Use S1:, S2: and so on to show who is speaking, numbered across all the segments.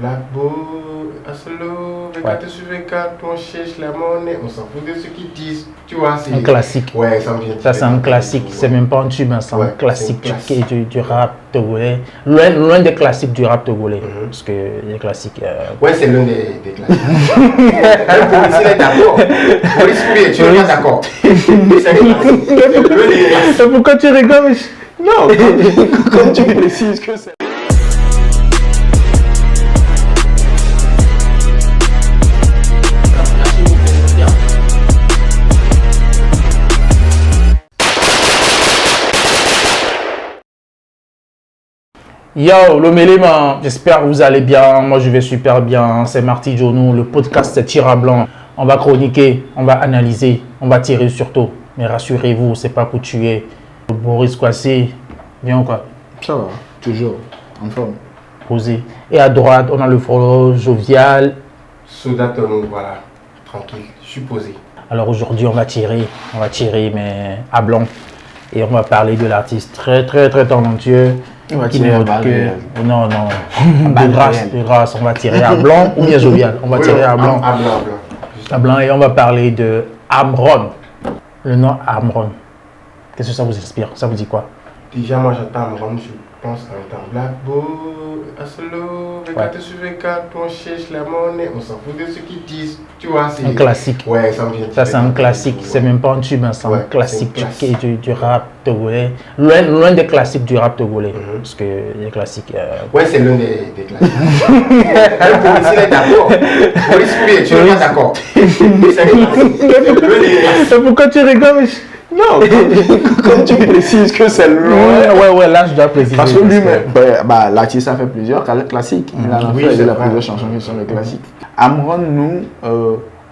S1: Black Boy, Asolo, V4 sur V4, on cherche la monnaie, on s'en fout de ce qu'ils disent. Tu vois, c'est
S2: un classique.
S1: Ouais, ça me vient.
S2: Ça, c'est un classique. C'est même pas un tube, c'est un classique du rap togolais. Loin des classiques du rap togolais. Parce que les classiques.
S1: Ouais, c'est l'un des classiques. Le policier est d'accord. Policier, tu n'es pas d'accord.
S2: Pourquoi tu rigoles?
S1: Non, comme tu précises que c'est.
S2: Yo, le Méléman, j'espère que vous allez bien. Moi, je vais super bien. C'est Marty Jonou. Le podcast, c'est Tir à Blanc. On va chroniquer, on va analyser, on va tirer surtout. Mais rassurez-vous, c'est pas pour tuer. Boris Kwasi, bien ou quoi?
S3: Ça va, toujours, en forme.
S2: Posé. Et à droite, on a le frollo jovial.
S1: Soda Tono, voilà, tranquille, je suis posé.
S2: Alors aujourd'hui, on va tirer, mais à blanc. Et on va parler de l'artiste très talentueux.
S3: On va tirer à blanc.
S2: Non, de grâce, on va tirer à blanc ou bien jovial. On va tirer à blanc. À blanc. Et on va parler de Amron. Le nom Amron. Qu'est-ce que ça vous inspire? Ça vous dit quoi?
S1: Déjà, moi j'entends Amron, je pense en temps Black Boy, Asolo, V4 sur V4, on cherche la monnaie, on s'en fout de ce qu'ils disent. Tu vois, c'est
S2: un classique.
S1: Ouais, ça me vient.
S2: Ça, c'est un classique. C'est même pas un tube, c'est un classique du rap togolais. Loin des classiques du rap togolais. Parce que les classiques.
S1: Ouais, c'est l'un des classiques. Le policier est d'accord. Policier, tu n'es pas d'accord.
S2: Pourquoi tu rigoles?
S3: Non, comme tu précises que c'est le
S2: Ouais, là je dois préciser.
S3: Parce que lui, l'artiste a fait plusieurs classiques. Il a fait plusieurs chansons qui sont des classiques. Amron, nous,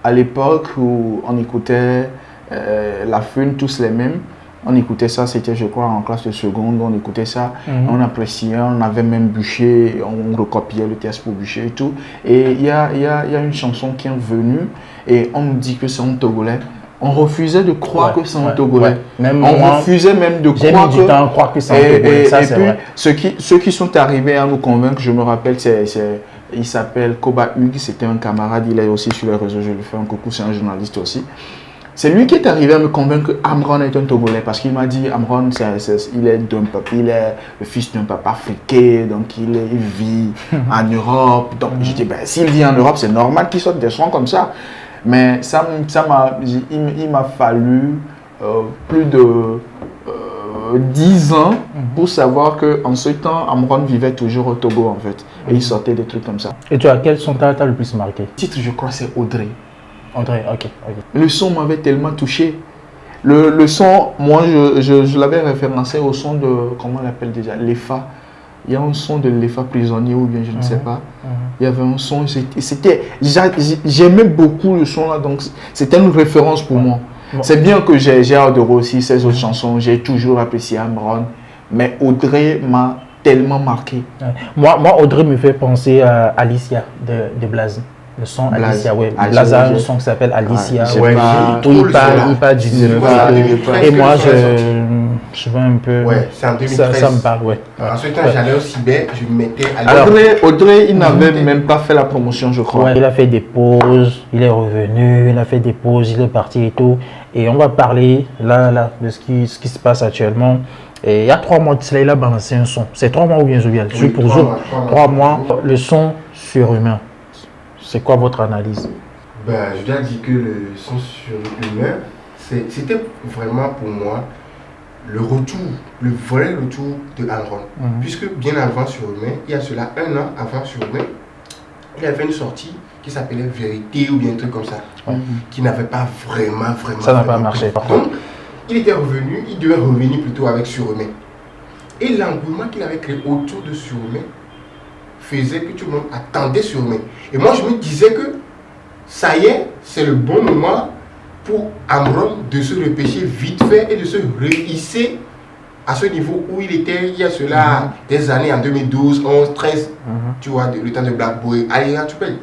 S3: à l'époque où on écoutait La Fune, tous les mêmes, on écoutait ça, c'était je crois en classe de seconde, on écoutait ça, on appréciait, on avait même Bûcher, on recopiait le texte pour Bûcher et tout. Et il y a une chanson qui est venue et on nous dit que c'est un Togolais. On refusait de croire que c'est un Togolais. On refusait même de croire
S2: que... J'ai mis du temps à croire que c'est un Togolais, ça c'est vrai.
S3: Ceux qui sont arrivés à nous convaincre, je me rappelle, il s'appelle Koba Hugues, c'était un camarade, il est aussi sur les réseaux, je lui fais un coucou, c'est un journaliste aussi. C'est lui qui est arrivé à me convaincre que Amron est un Togolais, parce qu'il m'a dit Amron, il est d'un peuple, il est le fils d'un peuple africain, donc il vit en Europe. Donc je dis, s'il vit en Europe, c'est normal qu'il sorte des sons comme ça. Mais il m'a fallu plus de 10 ans pour savoir qu'en ce temps, Amron vivait toujours au Togo en fait. Et il sortait des trucs comme ça.
S2: Et toi, quel son t'as le plus marqué?
S3: Le titre, je crois, c'est Audrey.
S2: Audrey, ok.
S3: Le son m'avait tellement touché. Le son, moi, je l'avais référencé au son de, comment on l'appelle déjà, Lefa. Il y a un son de Lefa prisonnier ou bien je ne sais pas. Il y avait un son, j'aimais beaucoup le son là, donc c'était une référence pour moi. C'est bien que j'ai adoré aussi ces autres chansons, j'ai toujours apprécié Amron, mais Audrey m'a tellement marqué.
S2: Moi, Audrey me fait penser à Alicia de Blaze. Le son Alicia, oui. Blaze a un son qui s'appelle Alicia. Il parle du et moi, je veux un peu.
S1: Ouais, c'est en 2013.
S2: Ça me parle, ouais.
S1: Ensuite, j'allais au cyber, je me mettais à
S3: Audrey, il n'avait même pas fait la promotion, je crois.
S2: Ouais, il a fait des pauses, il est revenu, il a fait des pauses, il est parti et tout. Et on va parler là de ce qui se passe actuellement. Et il y a 3 mois de cela, il a balancé un son. C'est 3 mois ou bien jovial?
S1: Oui, pour jour.
S2: 3 mois. Le son surhumain. C'est quoi votre analyse?
S1: Je dois dire que le son surhumain, c'était vraiment pour moi le vrai retour de Amron. Puisque bien avant Surhumain, il y a cela 1 an avant Surhumain, il avait une sortie qui s'appelait Vérité ou bien un truc comme ça, qui n'avait pas vraiment.
S2: Ça n'a pas marché.
S1: Donc, il devait revenir plutôt avec Surhumain. Et l'engouement qu'il avait créé autour de Surhumain faisait que tout le monde attendait Surhumain. Et moi, je me disais que ça y est, c'est le bon moment pour Amron de se repêcher vite fait et de se rehisser à ce niveau où il était il y a cela des années en 2012, 11, 13, tu vois, le temps de Black Boy, allez, tu payes.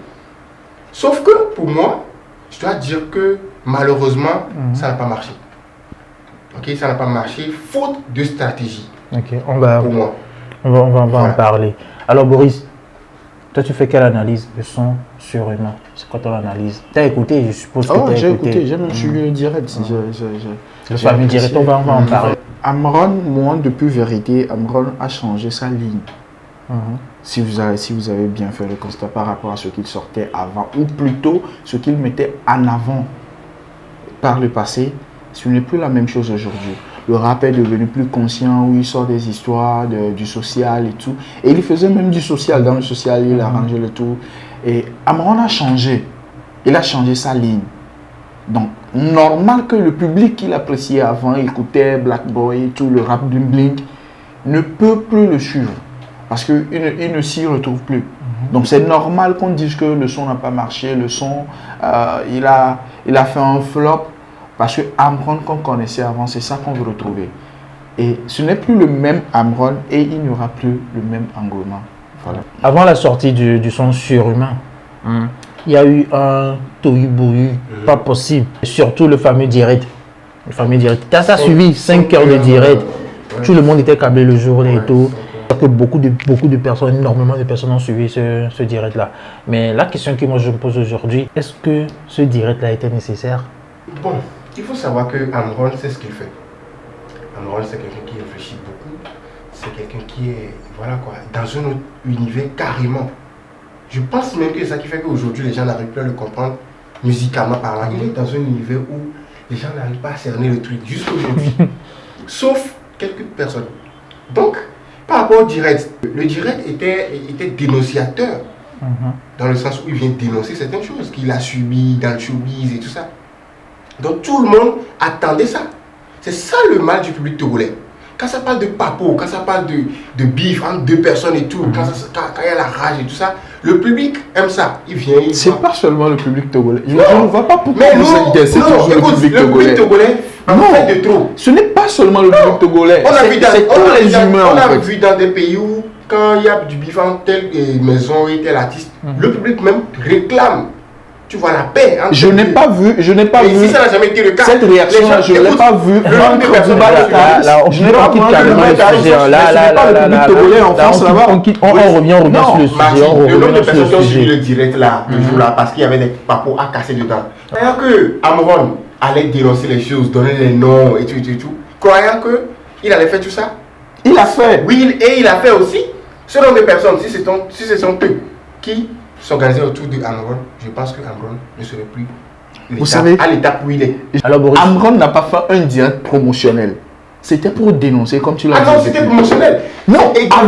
S1: Sauf que pour moi, je dois dire que malheureusement, ça n'a pas marché. Ok, ça n'a pas marché, faute de stratégie.
S2: Ok, on va
S1: pour moi.
S2: en parler. Alors Boris, Toi, tu fais quelle analyse de son surhumain? C'est quoi ton analyse? Tu as écouté, je suppose que tu as
S3: j'ai
S2: écouté.
S3: écouté, j'ai même suivi le direct.
S2: Le fameux direct, on va en parler.
S3: Amron, moi, depuis vérité, Amron a changé sa ligne. Si vous avez bien fait le constat par rapport à ce qu'il sortait avant, ou plutôt ce qu'il mettait en avant par le passé, ce n'est plus la même chose aujourd'hui. Le rap est devenu plus conscient, où il sort des histoires du social et tout. Et il faisait même du social. Dans le social, il arrangeait le tout. Et Amron a changé. Il a changé sa ligne. Donc, normal que le public qu'il appréciait avant, écoutait Black Boy et tout, le rap Bling Bling, ne peut plus le suivre. Parce qu'il ne s'y retrouve plus. Donc, c'est normal qu'on dise que le son n'a pas marché. Le son, il a fait un flop. Parce que Amron qu'on connaissait avant, c'est ça qu'on veut retrouver. Et ce n'est plus le même Amron et il n'y aura plus le même engouement. Voilà.
S2: Avant la sortie du son surhumain, il y a eu un tohu-bohu, pas possible. Surtout le fameux direct. Le fameux direct. Tu as suivi 5 heures de direct. Tout le monde était câblé le jour et tout. Que beaucoup de personnes, énormément de personnes ont suivi ce direct-là. Mais la question que moi je me pose aujourd'hui, est-ce que ce direct-là était nécessaire?
S1: Bon, il faut savoir que Amron, c'est ce qu'il fait. Amron, c'est quelqu'un qui réfléchit beaucoup. C'est quelqu'un qui est, voilà quoi, dans un autre univers carrément. Je pense même que c'est ça qui fait qu'aujourd'hui, les gens n'arrivent plus à le comprendre musicalement parlant. Il est dans un univers où les gens n'arrivent pas à cerner le truc, jusqu'aujourd'hui. Sauf quelques personnes. Donc, par rapport au direct, le direct était dénonciateur. Dans le sens où il vient dénoncer certaines choses qu'il a subies dans le showbiz et tout ça. Donc tout le monde attendait ça. C'est ça le mal du public togolais. Quand ça parle de papo, quand ça parle de bif entre deux personnes et tout, quand il y a la rage et tout ça, le public aime ça. Il vient, il
S3: c'est
S1: voit.
S3: pas seulement le public togolais. Je
S1: Non.
S3: ne vois pas pourquoi
S1: Mais
S3: vous
S1: non,
S3: intéressez toujours le public
S1: le public togolais
S3: Non.
S1: fait de trop.
S3: Ce n'est pas seulement le public togolais.
S1: On a vu dans,
S3: c'est tous les humains
S1: on
S3: en
S1: a
S3: fait.
S1: vu dans des pays où, quand il y a du bif entre telle maison et tel artiste, le public même réclame. Tu vois la paix. Entre
S3: Je n'ai
S1: deux.
S3: pas vu,
S1: Mais si ça n'a jamais été le cas,
S3: cette réaction-là, je ne l'ai pas vue. Je n'ai pas
S2: quitte carrément le sujet. On revient sur le sujet.
S1: Le nombre de personnes qui ont suivi le direct là, le jour-là, parce qu'il y avait des papos à casser dedans. Croyant que Amron allait dénoncer les choses, donner les noms et tout, croyant qu'il allait faire tout ça.
S3: Il a fait.
S1: Oui, et il a fait aussi. Ce nombre de personnes, si ce sont eux qui s'organisaient autour de Amron, je pense que Amron ne serait plus à l'étape où il est.
S2: Alors, Boris,
S3: Amron n'a pas fait un direct promotionnel. C'était pour dénoncer, comme tu l'as dit.
S1: Ah non, c'était promotionnel.
S3: Non,
S1: Et en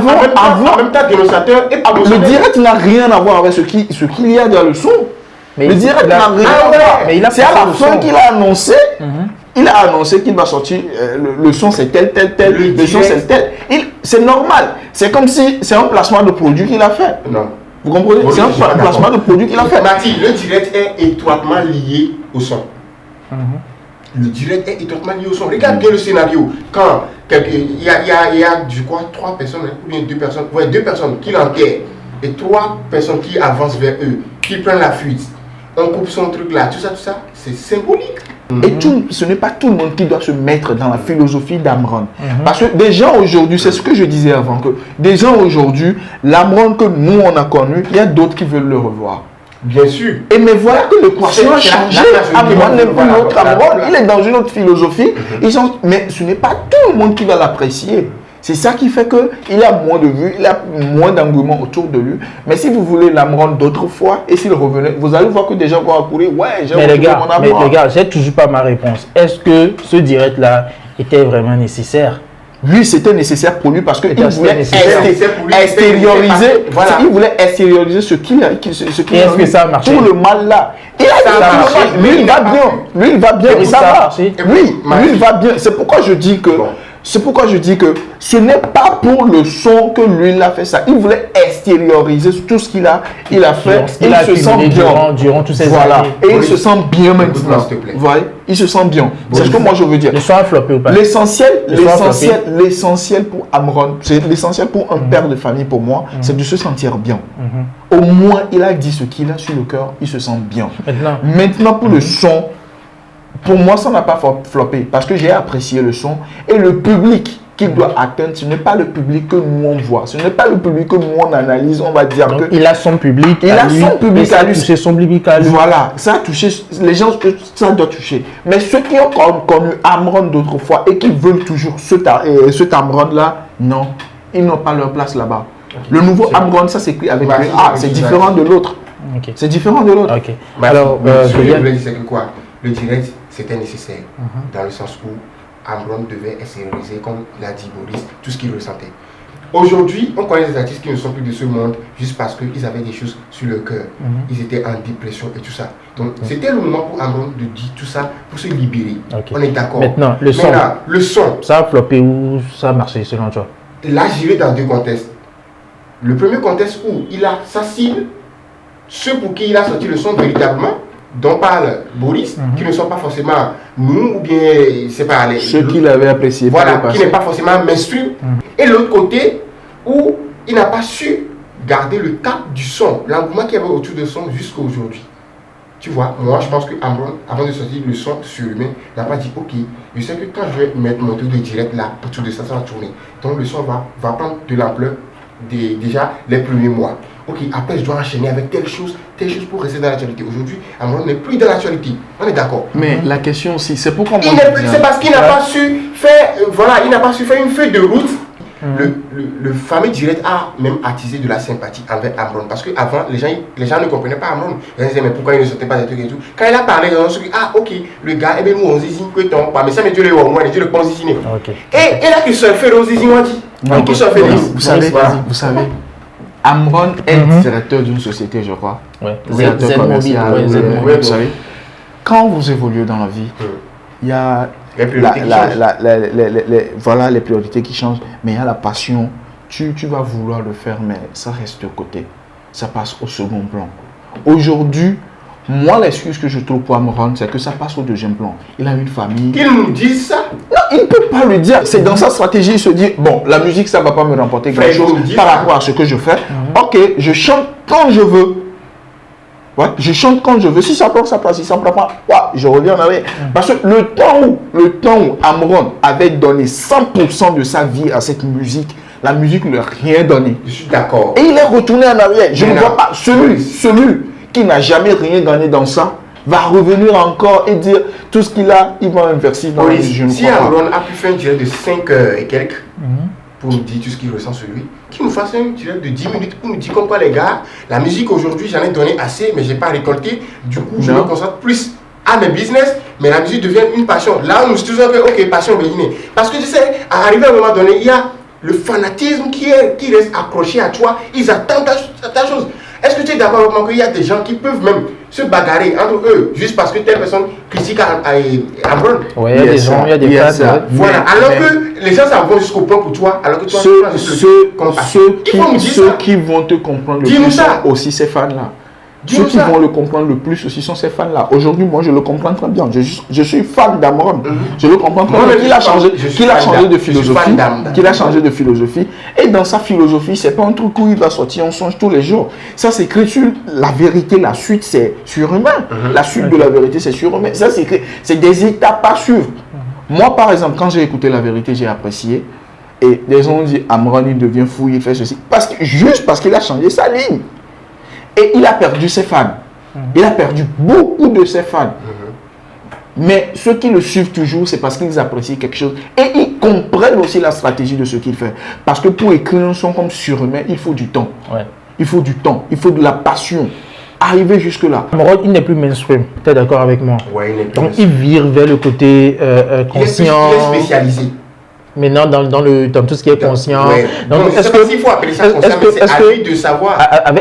S1: même temps dénonçateur et
S3: le
S1: promotionnel.
S3: direct n'a rien à voir avec ce qu'il y a dans le son.
S2: mais
S3: Le direct
S2: il a-
S3: n'a rien
S1: Ah
S3: à
S1: ouais,
S3: voir.
S2: mais il a
S3: C'est à
S2: passé
S3: la
S2: le
S3: fin
S2: son.
S3: qu'il a annoncé. Il a annoncé qu'il va sortir. Le son c'est tel. Le son c'est tel. C'est normal. C'est comme si c'est un placement de produit qu'il a fait.
S1: Non.
S3: Vous comprenez?
S1: Bon,
S3: C'est un
S1: je suis pas
S3: placement
S1: d'accord.
S3: de produit qu'il a fait.
S1: Mathis, le direct est étroitement lié au son. Le direct est étroitement lié au son. Regarde bien le scénario. Quand il y a, je crois, 3 personnes, hein, ou bien 2 personnes, ouais, 2 personnes qui l'enterrent et 3 personnes qui avancent vers eux, qui prennent la fuite. On coupe son truc là, tout ça, c'est symbolique.
S3: Et ce n'est pas tout le monde qui doit se mettre dans la philosophie d'Amron. Parce que des gens aujourd'hui, c'est ce que je disais avant, que des gens aujourd'hui, l'Amron que nous on a connu, il y a d'autres qui veulent le revoir.
S1: Bien sûr.
S3: Et mais voilà que l'équation a
S1: C'est
S3: changé.
S1: la
S3: Amron n'est plus
S1: voilà,
S3: notre
S1: voilà,
S3: Amron,
S1: voilà.
S3: il est dans une autre philosophie. Mais ce n'est pas tout le monde qui va l'apprécier. C'est ça qui fait qu'il a moins de vues, il a moins d'engouement autour de lui. Mais si vous voulez l'Amron d'autrefois, et s'il revenait, vous allez voir que des gens vont accourir. Ouais, j'ai
S2: mais les
S3: retrouvé
S2: gars,
S3: mon Amron.
S2: j'ai toujours pas ma réponse. Est-ce que ce direct-là était vraiment nécessaire?
S3: Lui, c'était nécessaire pour lui parce qu'il
S2: C'était
S3: voulait
S2: nécessaire.
S3: extérioriser,
S1: Voilà.
S3: il voulait extérioriser ce qu'il a,
S2: Et est-ce que ça a marché?
S3: tout le mal là. Il a
S1: Ça a
S3: dit
S1: marché,
S3: tout le mal. Lui, il va bien. Lui, il va bien.
S2: Et
S3: Et ça
S2: ça a
S3: va.
S2: marché.
S3: Oui, lui, il va bien. C'est pourquoi je dis que.
S1: Bon.
S3: C'est pourquoi je dis que ce n'est pas pour le son que lui il a fait ça. Il voulait extérioriser tout ce qu'il a fait. Et
S2: Il a
S3: il se sent
S2: accumulé
S3: bien.
S2: durant tous ces
S3: Voilà.
S2: années.
S3: Et il
S1: Oui.
S3: se sent bien maintenant.
S1: Écoute-moi, s'il te plaît.
S3: Vous voyez? Il se sent bien. C'est ce que moi je veux dire.
S2: Le son a floppé ou pas?
S3: L'essentiel pour Amron, c'est l'essentiel pour un père de famille pour moi, c'est de se sentir bien. Au moins, il a dit ce qu'il a sur le cœur, il se sent bien. Maintenant pour le son, pour moi, ça n'a pas floppé parce que j'ai apprécié le son et le public qu'il doit atteindre, ce n'est pas le public que nous on voit, ce n'est pas le public que nous on analyse, on va dire
S2: Donc,
S3: que...
S2: il a son public,
S3: Il a son public
S2: et ça
S3: à
S2: a
S3: lui.
S2: touché son public à lui.
S3: Voilà, ça a touché, les gens, ça doit toucher. Mais ceux qui ont connu Amron d'autrefois et qui veulent toujours ce Amron-là, non, ils n'ont pas leur place là-bas. Le nouveau Amron, ça s'écrit avec le A, c'est différent de l'autre.
S2: Ok.
S3: C'est différent de l'autre.
S2: Ok.
S1: Alors, ce que je
S2: Yann-
S1: voulais dire, c'est que quoi? Le direct, c'était nécessaire. Dans le sens où Amron devait extérioriser, comme l'a dit Boris, tout ce qu'il ressentait. Aujourd'hui, on connaît des artistes qui ne sont plus de ce monde juste parce qu'ils avaient des choses sur le cœur. Ils étaient en dépression et tout ça. Donc, c'était le moment pour Amron de dire tout ça pour se libérer.
S2: Ok.
S1: On est d'accord.
S2: Maintenant, le son.
S1: Maintenant, le son.
S2: Ça a floppé ou ça a marché selon toi?
S1: Là, j'irai dans deux contextes. Le premier contexte où il a sa cible, ceux pour qui il a sorti le son véritablement, dont parle Boris, qui ne sont pas forcément nous ou bien, c'est pas les.
S3: Ceux qui l'avaient apprécié.
S1: Voilà,
S3: par le
S1: qui
S3: passé.
S1: n'est pas forcément mainstream. Et l'autre côté, où il n'a pas su garder le cap du son, l'engouement qu'il y avait autour de son jusqu'à aujourd'hui. Tu vois, moi je pense que Amron, avant de sortir le son sur lui-même, n'a pas dit ok, je sais que quand je vais mettre mon truc de direct là, autour de ça, ça va tourner. Donc le son va prendre de l'ampleur déjà les premiers mois. Ok, après je dois enchaîner avec telle chose pour rester dans l'actualité. Aujourd'hui, Amron n'est plus dans l'actualité. On est d'accord.
S3: Mais la question aussi, c'est pourquoi moi...
S1: C'est parce qu'il n'a pas su faire, voilà, il n'a pas su faire une feuille de route. Le fameux direct a même attisé de la sympathie envers Amron. Parce qu'avant, les gens ne comprenaient pas Amron. Les gens disaient, mais pourquoi il ne sortait pas des trucs et tout. Quand il a parlé, on se dit, ah ok, le gars, eh bien nous on zizine que ton, mais ça me dit le au moins, le bon zizine. Et là qu'il se fait le zizine, on dit.
S3: Ok. Vous savez,
S1: voilà.
S3: vous savez, Amron est directeur d'une société, je crois.
S2: Ouais.
S3: Directeur
S2: Z
S3: commercial,
S2: Mobile, Z
S3: vous
S2: Mobile.
S3: savez. Quand vous évoluez dans la vie, il y a
S1: Les priorités qui changent.
S3: voilà les priorités qui changent, mais il y a la passion. Tu vas vouloir le faire, mais ça reste de côté. Ça passe au second plan. Aujourd'hui, moi, l'excuse que je trouve pour Amron, c'est que ça passe au deuxième plan. Il a une famille.
S1: Qu'ils nous disent ça.
S3: Non, il ne peut pas le dire. C'est dans sa stratégie. Il se dit, bon, la musique, ça ne va pas me remporter
S1: Frère,
S3: grand-chose
S1: il faut me dire
S3: par
S1: ça.
S3: rapport à ce que je fais. Ok, je chante quand je veux. Ouais, je chante quand je veux. Si ça prend sa place, si ça ne prend pas, ouais, je reviens en arrière. Parce que le temps où Amron avait donné 100% de sa vie à cette musique, la musique ne lui a rien donné.
S1: Je suis d'accord.
S3: Et il est retourné en arrière. Je ne
S1: Maintenant,
S3: vois pas celui qui n'a jamais rien gagné dans ça va revenir encore et dire tout ce qu'il a, il va investir dans la musique. Je ne
S1: Si
S3: crois pas.
S1: Amron a pu faire un direct de 5 heures et quelques pour nous dire tout ce qu'il ressent sur lui, qu'il nous fasse un direct de 10 minutes pour nous dire comme quoi les gars, la musique aujourd'hui j'en ai donné assez mais j'ai pas récolté, du coup je
S3: Non.
S1: me concentre plus à mes business, mais la musique devient une passion. Là on nous dit toujours que ok, passion béguinée. Parce que tu sais, à arriver à un moment donné, il y a le fanatisme qui reste accroché à toi, ils attendent ta chose. Est-ce que tu es d'accord avec moi qu'il y a des gens qui peuvent même se bagarrer entre eux juste parce que telle personne critique Amron?
S2: Ouais, il y a des gens, il y a des fans. Ouais.
S1: Voilà, alors que les gens ça va jusqu'au point pour toi, alors que toi tu prends juste
S3: Ceux qui vont te comprendre le
S1: Dis-nous
S3: plus
S1: ça.
S3: sont aussi ces fans-là.
S1: Dis-nous
S3: Ceux qui
S1: ça.
S3: vont le comprendre le plus aussi sont ces fans-là. Aujourd'hui, moi, je le comprends très bien. Je suis fan d'Amron. Je le comprends très
S1: Moi,
S3: bien.
S1: je
S3: Il a
S1: suis
S3: changé,
S1: fan- je suis
S3: qu'il a
S1: fan
S3: changé
S1: d'Am.
S3: de
S1: Je suis
S3: philosophie.
S1: fan d'Am.
S3: Qu'il a changé de philosophie. Et dans sa philosophie, c'est pas un truc où il va sortir un songe tous les jours. Ça s'écrit sur la vérité. La suite, c'est surhumain. La suite de la vérité, c'est surhumain. Ça s'écrit. C'est des étapes à suivre. Moi, par exemple, quand j'ai écouté la vérité, j'ai apprécié. Et les gens ont dit, Amron, il devient fou, il fait ceci. Juste parce qu'il a changé sa ligne. Et il a perdu ses fans. Il a perdu beaucoup de ses fans. Mais ceux qui le suivent toujours, c'est parce qu'ils apprécient quelque chose. Et ils comprennent aussi la stratégie de ce qu'il fait. Parce que pour écrire un son comme Surhumain, il faut du temps.
S2: Ouais.
S3: Il faut du temps. Il faut de la passion. Arriver jusque-là.
S2: Amron, il n'est plus mainstream. Tu es d'accord avec moi?
S1: Ouais, il est plus
S2: Donc, il vire vers le côté conscient.
S1: il est spécialisé.
S2: Maintenant, dans tout ce qui est conscient.
S1: Ouais.
S2: Donc,
S1: Donc, je sais pas s'il faut appeler ça conscient, mais c'est à lui de savoir.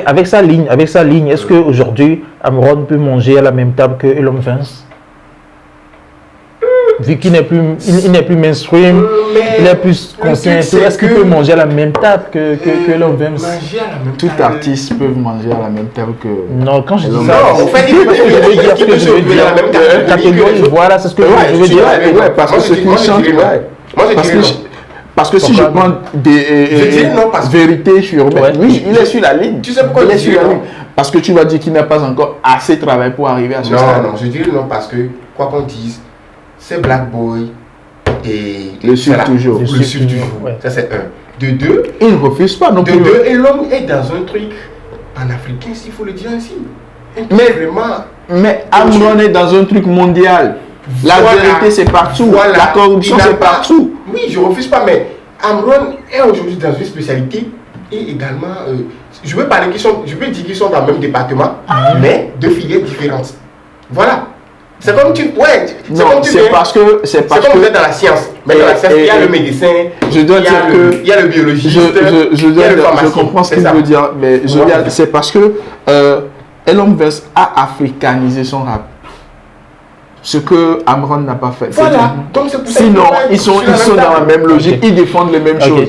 S2: avec sa ligne, est-ce qu'aujourd'hui, Amron peut manger à la même table que Elon Vince? Vu qu'il n'est plus, il n'est plus mainstream, il est plus conscient, et tout, est-ce qu'il peut manger à la même table que Elon Vince?
S1: Manger à la même
S3: Tout
S1: table.
S3: artiste peut manger à la même table que...
S2: Non, quand je dis
S3: Non,
S2: ça,
S1: en fait, il peut dire
S2: ce que je veux dire.
S1: à la même table.
S2: Catégorie, voilà, c'est ce que je veux dire.
S3: Ouais, parce que ce qui chante...
S1: Moi, je dirais non.
S3: Parce que si je
S2: Pourquoi?
S3: prends
S1: Je dirais non parce que-
S3: vérité sur
S2: Ouais.
S3: oui, il est sur la ligne.
S1: Tu sais pourquoi
S3: il
S1: je
S3: est sur
S1: dirais
S3: la
S1: non?
S3: ligne? Parce que tu vas dire qu'il n'a pas encore assez travaillé pour arriver à ce
S1: Non,
S3: stade.
S1: non, je dirais non parce que, quoi qu'on dise, ces Black Boy, et
S3: Le suivre
S1: voilà,
S3: toujours.
S1: Le suivre toujours.
S2: Ouais.
S1: Ça, c'est un. De deux,
S3: Il ne refuse pas non plus.
S1: et l'homme est dans un truc en africain, s'il faut le dire ainsi. Un truc
S3: Mais-
S1: vraiment.
S3: Mais Amron est dans un truc mondial. La
S1: Voilà.
S3: vérité, c'est partout.
S1: Voilà.
S3: La corruption,
S1: Il n'a
S3: c'est
S1: pas-
S3: partout.
S1: Oui, je refuse pas, mais Amron est aujourd'hui dans une spécialité et également, je veux dire qu'ils sont dans le même département, mais de filières différentes. Voilà. C'est comme tu, ouais, c'est
S3: Non,
S1: comme tu
S3: c'est
S1: viens-
S3: parce que
S1: c'est comme vous êtes dans la science. Mais dans la science, il y a le médecin,
S3: je dois
S1: il y a
S3: dire
S1: le-
S3: que
S1: il y a le biologiste,
S3: je
S1: il y a le
S3: je
S1: pharmacien.
S3: comprends ce
S1: C'est
S3: qu'il
S1: ça.
S3: veut dire, mais je veux
S1: Ouais.
S3: dire, c'est parce que Elon Musk a africanisé son rap. Ce que Amron n'a pas fait.
S1: Voilà. Donc c'est pour ça
S3: Sinon,
S1: qu'il faut
S3: ils sont,
S1: être sur
S3: dans la
S1: table.
S3: même logique,
S2: Ok.
S3: ils défendent les mêmes
S2: Ok.
S3: choses.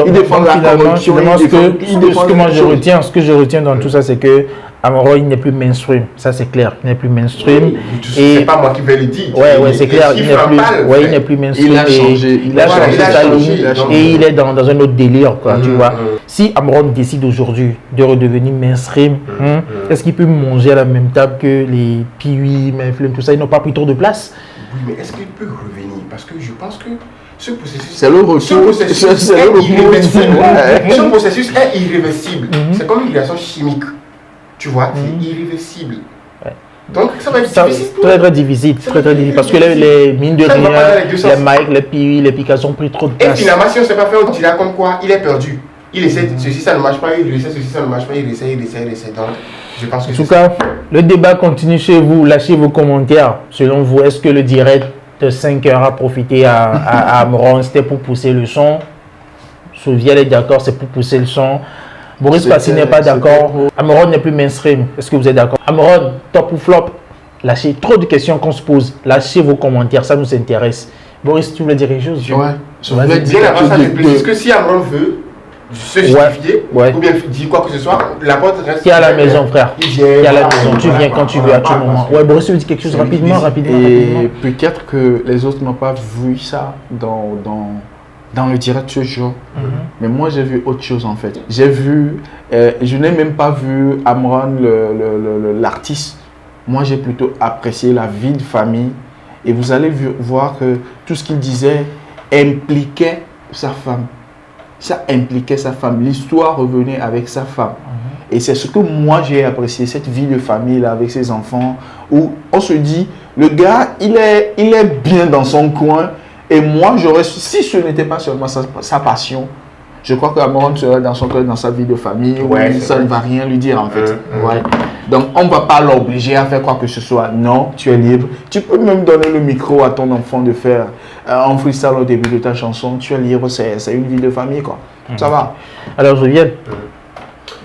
S3: Ils défendent la corruption,
S2: finalement,
S3: ils défendent
S2: ce que moi
S3: les
S2: je
S3: choses.
S2: retiens, ce que je retiens dans tout ça, c'est que Amron il n'est plus mainstream. Ça c'est clair, il n'est plus mainstream.
S1: C'est pas moi qui vais le dire.
S2: Ouais, c'est clair, il
S1: chiffres
S2: n'est
S1: en
S2: plus,
S1: parlent,
S2: ouais, il
S1: frère.
S2: n'est plus mainstream.
S3: Il a
S2: et
S3: changé,
S2: il a changé sa ligne,
S1: donc-
S2: et il est dans un autre délire, quoi, tu
S1: Mhm,
S2: vois.
S1: mhm.
S2: Si Amron décide aujourd'hui de redevenir mainstream, est-ce qu'il peut manger à la même table que les Piwi, Mainflame, tout ça? Ils n'ont pas pris trop de place.
S1: Oui, mais est-ce qu'il peut revenir? Parce que je pense que ce processus,
S3: C'est le retour.
S1: ce processus
S3: C'est le
S1: est
S3: retour.
S1: irréversible.
S3: Ouais.
S1: Ce processus est irréversible.
S2: Mhm.
S1: C'est comme une réaction chimique. Tu vois, c'est
S2: Mhm.
S1: irréversible.
S2: Ouais.
S1: Donc ça va être
S2: Ça,
S1: difficile. pour
S2: très
S1: eux.
S2: très difficile,
S1: Ça
S2: très
S1: va
S2: très
S1: être
S2: difficile, parce que
S1: difficile.
S2: les mines de
S1: Ça ne va pas dans les
S2: rien,
S1: deux sens.
S2: les Mike, les Piwi, les Picasso ont pris trop de
S1: Et
S2: place.
S1: finalement, si on ne sait pas faire, on dira comme quoi il est perdu. Il essaie, ceci ça ne marche pas, il essaie, ceci ça ne marche pas, il essaie. Donc, je pense que
S2: En
S1: c'est
S2: tout cas, le débat continue chez vous. Lâchez vos commentaires. Selon vous, est-ce que le direct de 5 heures a profité à Amron? C'était pour pousser le son. Souviel est d'accord, c'est pour pousser le son. Boris
S3: C'était-
S2: Passy n'est pas d'accord.
S3: c'était
S2: Amron n'est plus mainstream. Est-ce que vous êtes d'accord? Amron, top ou flop? Lâchez trop de questions qu'on se pose. Lâchez vos commentaires, ça nous intéresse. Boris, tu voulais dire quelque chose?
S3: Ouais. Je
S2: Vas-y.
S3: voulais dire
S1: bien avant ça,
S3: quelque
S1: je
S3: chose
S1: précise que si Amron veut se justifier,
S2: ouais.
S1: ou bien dire quoi que ce soit, la porte reste.
S2: Qui est à la maison, frère?
S1: Il vient.
S2: Qui est à la
S1: voilà,
S2: maison, tu
S1: voilà,
S2: viens quand tu veux,
S1: voilà,
S2: à tout
S1: voilà,
S2: moment.
S1: parce que
S2: Ouais, Boris, tu veux dire quelque chose
S1: c'est lui qui
S2: rapidement,
S1: décide.
S2: rapidement.
S3: Et peut-être que les autres n'ont pas vu ça dans le direct ce jour.
S2: Mhm.
S3: Mais moi, j'ai vu autre chose en fait. J'ai vu, je n'ai même pas vu Amron, l'artiste. Moi, j'ai plutôt apprécié la vie de famille. Et vous allez voir que tout ce qu'il disait impliquait sa femme. Ça impliquait sa femme. L'histoire revenait avec sa femme. Et c'est ce que moi j'ai apprécié, cette vie de famille là avec ses enfants, où on se dit, le gars, il est bien dans son coin. Et moi, si ce n'était pas seulement sa passion, je crois qu'Amron serait dans son cœur, dans sa vie de famille,
S1: Ouais,
S3: où
S1: c'est
S3: ça
S1: vrai.
S3: ne va rien lui dire en fait.
S1: Mhm.
S3: Ouais. Donc, on ne va pas l'obliger à faire quoi que ce soit. Non, tu es libre. Tu peux même donner le micro à ton enfant de faire un freestyle au début de ta chanson. Tu es libre, c'est une vie de famille, quoi. Ça va.
S2: Alors, je viens.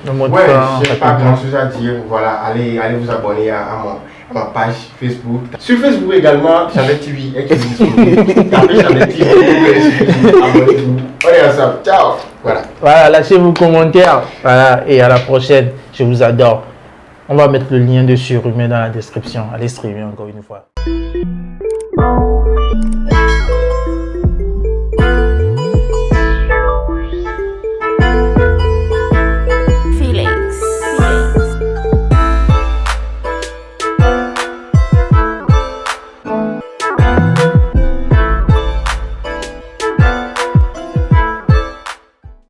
S2: Le mot de
S1: Ouais,
S2: fin,
S1: j'ai pas
S2: rapidement.
S1: grand chose à dire. Voilà, allez vous abonner à ma page Facebook. Sur Facebook également, Chandel TV est disponible. Tapez Chandel TV, abonnez-vous. On est ensemble. Ciao. Voilà.
S2: Voilà, lâchez vos commentaires. Voilà, et à la prochaine. Je vous adore. On va mettre le lien de Surhumain dans la description. Allez streamer encore une fois.